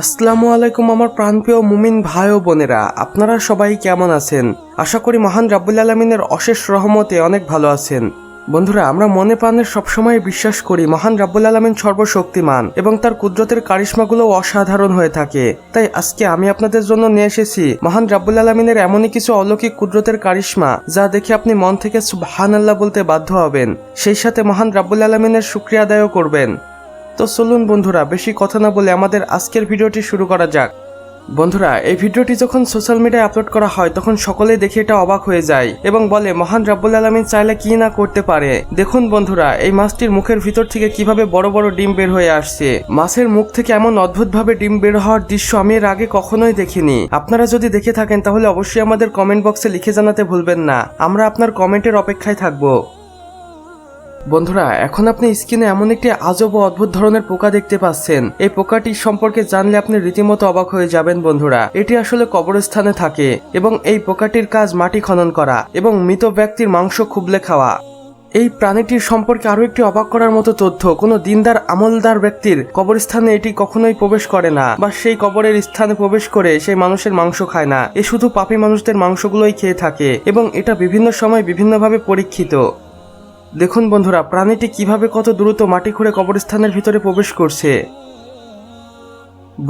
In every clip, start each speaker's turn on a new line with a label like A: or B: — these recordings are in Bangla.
A: আসসালামু আলাইকুম আমার প্রাণপ্রিয় মুমিন ভাই ও বোনেরা, আপনারা সবাই কেমন আছেন? আশা করি মহান রাব্বুল আলামিনের অশেষ রহমতে অনেক ভালো আছেন। বন্ধুরা, আমরা মনে প্রাণে সবসময় বিশ্বাস করি মহান রাব্বুল আলামিন সর্বশক্তিমান এবং তার কুদরতের কারিশমাগুলো অসাধারণ হয়ে থাকে। তাই আজকে আমি আপনাদের জন্য নিয়ে এসেছি মহান রাব্বুল আলামিনের এমনই কিছু অলৌকিক কুদরতের কারিশমা যা দেখে আপনি মন থেকে সুবহানাল্লাহ বলতে বাধ্য হবেন, সেই সাথে মহান রাব্বুল আলামিনের শুকরিয়া আদায়ও করবেন। তো চলুন বন্ধুরা, বেশি কথা না বলে আমাদের আজকের ভিডিওটি শুরু করা যাক। বন্ধুরা, এই ভিডিওটি যখন সোশ্যাল মিডিয়ায় আপলোড করা হয় তখন সকলেই দেখে এটা অবাক হয়ে যায় এবং বলে মহান রাব্বুল আলামিন চাইলে কি না করতে পারে। দেখুন বন্ধুরা, এই মাছটির মুখের ভিতর থেকে কিভাবে বড় বড় ডিম বের হয়ে আসছে। মাছের মুখ থেকে এমন অদ্ভুতভাবে ডিম বের হওয়ার দৃশ্য আমি এর আগে কখনোই দেখিনি। আপনারা যদি দেখে থাকেন তাহলে অবশ্যই আমাদের কমেন্ট বক্সে লিখে জানাতে ভুলবেন না, আমরা আপনার কমেন্টের অপেক্ষায় থাকবো। বন্ধুরা, এখন আপনি স্ক্রিনে এমন একটি আজব ও অদ্ভুত ধরনের পোকা দেখতে পাচ্ছেন। এই পোকাটি সম্পর্কে জানলে আপনি রীতিমতো অবাক হয়ে যাবেন। বন্ধুরা, এটি আসলে কবরস্থানে থাকে এবং এই পোকাটির কাজ মাটি খনন করা এবং মৃত ব্যক্তির মাংস খুবলে খাওয়া। এই প্রাণীটির সম্পর্কে আরো একটি অবাক করার মতো তথ্য, কোনো দিনদার আমলদার ব্যক্তির কবরস্থানে এটি কখনোই প্রবেশ করে না বা সেই কবরের স্থানে প্রবেশ করে সেই মানুষের মাংস খায় না। এ শুধু পাপী মানুষদের মাংসগুলোই খেয়ে থাকে এবং এটা বিভিন্ন সময় বিভিন্নভাবে পরীক্ষিত। দেখুন বন্ধুরা, প্রাণীটি কিভাবে কত দ্রুত মাটি খুঁড়ে কবরস্থানের ভিতরে প্রবেশ করছে।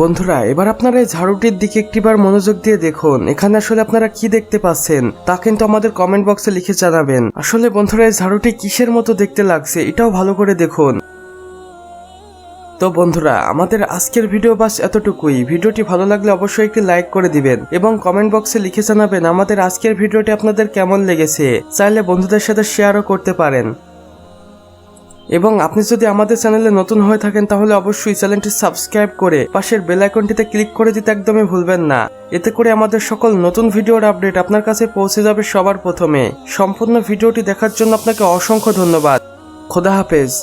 A: বন্ধুরা, এবার আপনারা এই ঝাড়ুটির দিকে একটিবার মনোযোগ দিয়ে দেখুন। এখানে আসলে আপনারা কি দেখতে পাচ্ছেন তা কিন্তু আমাদের কমেন্ট বক্সে লিখে জানাবেন। আসলে বন্ধুরা, এই ঝাড়ুটি কিসের মতো দেখতে লাগছে এটাও ভালো করে দেখুন। তো বন্ধুরা, আমাদের আজকের ভিডিও বাস এতটুকুই। ভিডিওটি ভালো লাগলে অবশ্যই একটি লাইক করে দিবেন এবং কমেন্ট বক্সে লিখে জানাবেন আমাদের আজকের ভিডিওটি আপনাদের কেমন লেগেছে। চাইলে বন্ধুদের সাথে শেয়ারও করতে পারেন। এবং আপনি যদি আমাদের চ্যানেলে নতুন হয়ে থাকেন তাহলে অবশ্যই চ্যানেলটি সাবস্ক্রাইব করে পাশের বেল আইকনটিতে ক্লিক করে দিতে একদমই ভুলবেন না। এতে করে আমাদের সকল নতুন ভিডিওর আপডেট আপনার কাছে পৌঁছে যাবে সবার প্রথমে। সম্পূর্ণ ভিডিওটি দেখার জন্য আপনাকে অসংখ্য ধন্যবাদ। খোদা হাফেজ।